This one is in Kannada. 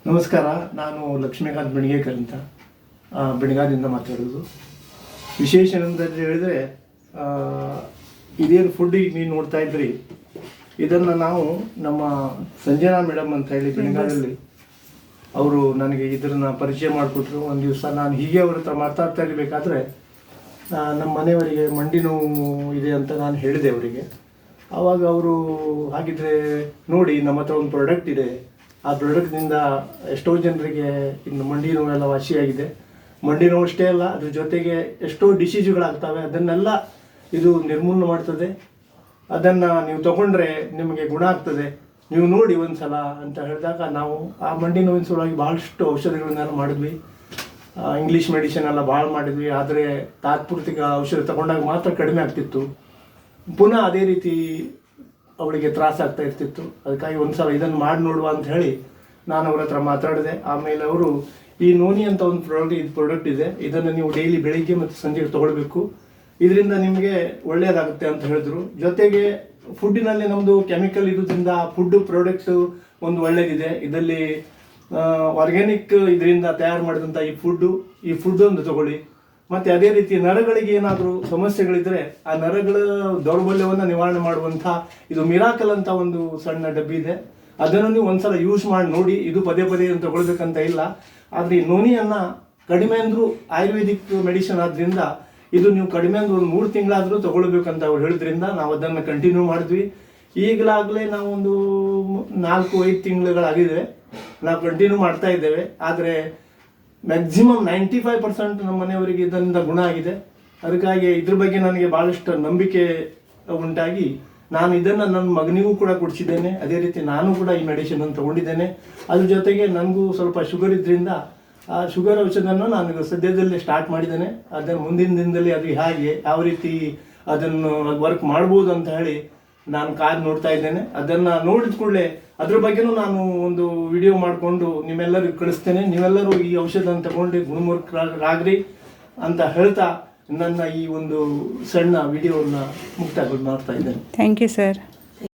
ನಮಸ್ಕಾರ, ನಾನು ಲಕ್ಷ್ಮೀಕಾಂತ್ ಬೆಣಿಗೇಕರ್ ಅಂತ ಬೆಳಗಾದಿಂದ ಮಾತಾಡೋದು. ವಿಶೇಷ ಏನಂತ ಹೇಳಿದರೆ, ಇದೇನು ಫುಡ್ ಈಗ ನೀವು ನೋಡ್ತಾ ಇದ್ರಿ, ಇದನ್ನು ನಾವು ನಮ್ಮ ಸಂಜನಾ ಮೇಡಮ್ ಅಂತ ಹೇಳಿ ಬೆಳಗಾದಲ್ಲಿ ಅವರು ನನಗೆ ಇದನ್ನು ಪರಿಚಯ ಮಾಡಿಕೊಟ್ರು. ಒಂದು ದಿವಸ ನಾನು ಹೀಗೆ ಅವ್ರ ಹತ್ರ ಮಾತಾಡ್ತಾ ಇರಬೇಕಾದ್ರೆ ನಮ್ಮ ಮನೆಯವರಿಗೆ ಮಂಡಿ ನೋವು ಇದೆ ಅಂತ ನಾನು ಹೇಳಿದೆ ಅವರಿಗೆ. ಆವಾಗ ಅವರು ಹಾಗಿದ್ರೆ ನೋಡಿ, ನಮ್ಮ ಹತ್ರ ಒಂದು ಪ್ರಾಡಕ್ಟ್ ಇದೆ, ಆ ಪ್ರಾಡಕ್ಟ್ನಿಂದ ಎಷ್ಟೋ ಜನರಿಗೆ ಇನ್ನು ಮಂಡಿ ನೋವೆಲ್ಲ ವಾಸಿಯಾಗಿದೆ. ಮಂಡಿ ನೋವು ಅಷ್ಟೇ ಅಲ್ಲ, ಅದ್ರ ಜೊತೆಗೆ ಎಷ್ಟೋ ಡಿಸೀಸ್ಗಳಾಗ್ತವೆ, ಅದನ್ನೆಲ್ಲ ಇದು ನಿರ್ಮೂಲನೆ ಮಾಡ್ತದೆ. ಅದನ್ನು ನೀವು ತಗೊಂಡ್ರೆ ನಿಮಗೆ ಗುಣ ಆಗ್ತದೆ, ನೀವು ನೋಡಿ ಒಂದು ಸಲ ಅಂತ ಹೇಳಿದಾಗ ನಾವು ಆ ಮಂಡಿ ನೋವಿನ ಸಲುವಾಗಿ ಭಾಳಷ್ಟು ಔಷಧಿಗಳನ್ನೆಲ್ಲ ಮಾಡಿದ್ವಿ. ಇಂಗ್ಲೀಷ್ ಮೆಡಿಸಿನ್ ಎಲ್ಲ ಭಾಳ ಮಾಡಿದ್ವಿ. ಆದರೆ ತಾತ್ಪೂರ್ತಿಕ ಔಷಧ ತಗೊಂಡಾಗ ಮಾತ್ರ ಕಡಿಮೆ ಆಗ್ತಿತ್ತು, ಪುನಃ ಅದೇ ರೀತಿ ಅವಳಿಗೆ ತ್ರಾಸಾಗ್ತಾ ಇರ್ತಿತ್ತು. ಅದಕ್ಕಾಗಿ ಒಂದು ಸಲ ಇದನ್ನು ಮಾಡಿ ನೋಡುವ ಅಂತ ಹೇಳಿ ನಾನು ಅವ್ರ ಹತ್ರ ಮಾತಾಡಿದೆ. ಆಮೇಲೆ ಅವರು ಈ ನೋನಿ ಅಂತ ಒಂದು ಪ್ರಾಡಕ್ಟ್ ಇದೆ, ಇದನ್ನು ನೀವು ಡೈಲಿ ಬೆಳಿಗ್ಗೆ ಮತ್ತು ಸಂಜೆಗೆ ತೊಗೊಳ್ಬೇಕು, ಇದರಿಂದ ನಿಮಗೆ ಒಳ್ಳೆಯದಾಗುತ್ತೆ ಅಂತ ಹೇಳಿದ್ರು. ಜೊತೆಗೆ ಫುಡ್ಡಿನಲ್ಲಿ ನಮ್ಮದು ಕೆಮಿಕಲ್ ಇರೋದ್ರಿಂದ ಫುಡ್ ಪ್ರಾಡಕ್ಟ್ ಒಂದು ಒಳ್ಳೆಯದಿದೆ. ಇದರಲ್ಲಿ ಆರ್ಗ್ಯಾನಿಕ್ ಇದರಿಂದ ತಯಾರು ಮಾಡಿದಂಥ ಈ ಫುಡ್ಡೊಂದು ತಗೊಳ್ಳಿ. ಮತ್ತು ಅದೇ ರೀತಿ ನರಗಳಿಗೆ ಏನಾದರೂ ಸಮಸ್ಯೆಗಳಿದ್ದರೆ ಆ ನರಗಳ ದೌರ್ಬಲ್ಯವನ್ನು ನಿವಾರಣೆ ಮಾಡುವಂಥ ಇದು ಮಿರಾಕಲ್ ಅಂತ ಒಂದು ಸಣ್ಣ ಡಬ್ಬಿ ಇದೆ. ಅದನ್ನು ನೀವು ಒಂದ್ಸಲ ಯೂಸ್ ಮಾಡಿ ನೋಡಿ. ಇದು ಪದೇ ಪದೇ ಏನು ತಗೊಳ್ಬೇಕಂತ ಇಲ್ಲ, ಆದರೆ ಈ ನೋನಿಯನ್ನು ಕಡಿಮೆ ಅಂದರೂ ಆಯುರ್ವೇದಿಕ್ ಮೆಡಿಸಿನ್ ಆದ್ದರಿಂದ ಇದು ನೀವು ಕಡಿಮೆ ಅಂದ್ರೆ ಒಂದು 3 ತಿಂಗಳಾದರೂ ತಗೊಳ್ಬೇಕಂತ ಅವ್ರು ಹೇಳಿದ್ರಿಂದ ನಾವು ಅದನ್ನು ಕಂಟಿನ್ಯೂ ಮಾಡಿದ್ವಿ. ಈಗಲಾಗಲೇ ನಾವೊಂದು 4-5 ತಿಂಗಳುಗಳಾಗಿದೆ ನಾವು ಕಂಟಿನ್ಯೂ ಮಾಡ್ತಾ ಇದ್ದೇವೆ. ಆದರೆ ಮ್ಯಾಕ್ಸಿಮಮ್ 95% ನಮ್ಮ ಮನೆಯವರಿಗೆ ಇದರಿಂದ ಗುಣ ಆಗಿದೆ. ಅದಕ್ಕಾಗಿ ಇದ್ರ ಬಗ್ಗೆ ನನಗೆ ಭಾಳಷ್ಟು ನಂಬಿಕೆ ಉಂಟಾಗಿ ನಾನು ಇದನ್ನು ನನ್ನ ಮಗನಿಗೂ ಕೂಡ ಕೊಡಿಸಿದ್ದೇನೆ. ಅದೇ ರೀತಿ ನಾನು ಕೂಡ ಈ ಮೆಡಿಸಿನನ್ನು ತೊಗೊಂಡಿದ್ದೇನೆ. ಅದ್ರ ಜೊತೆಗೆ ನನಗೂ ಸ್ವಲ್ಪ ಶುಗರ್ ಇದ್ರಿಂದ ಆ ಶುಗರ್ ಔಷಧವನ್ನು ನಾನು ಸದ್ಯದಲ್ಲೇ ಸ್ಟಾರ್ಟ್ ಮಾಡಿದ್ದೇನೆ. ಅದನ್ನು ಮುಂದಿನ ದಿನದಲ್ಲಿ ಅದು ಹೇಗೆ ಯಾವ ರೀತಿ ಅದನ್ನು ವರ್ಕ್ ಮಾಡ್ಬೋದು ಅಂತ ಹೇಳಿ ನಾನು ಕಾದು ನೋಡ್ತಾ ಇದ್ದೇನೆ. ಅದನ್ನು ನೋಡಿದ ಕೂಡಲೇ ಅದ್ರ ಬಗ್ಗೆನೂ ನಾನು ಒಂದು ವಿಡಿಯೋ ಮಾಡಿಕೊಂಡು ನಿಮ್ಮೆಲ್ಲರಿಗೂ ಕಳಿಸ್ತೇನೆ. ನೀವೆಲ್ಲರೂ ಈ ಔಷಧನ ತಗೊಂಡು ಗುಣಮುಖರಾಗ್ರಿ ಅಂತ ಹೇಳ್ತಾ ನನ್ನ ಈ ಒಂದು ಸಣ್ಣ ವಿಡಿಯೋವನ್ನು ಮುಕ್ತಾಯ ಮಾಡ್ತಾ ಇದ್ದೇನೆ. Thank you sir.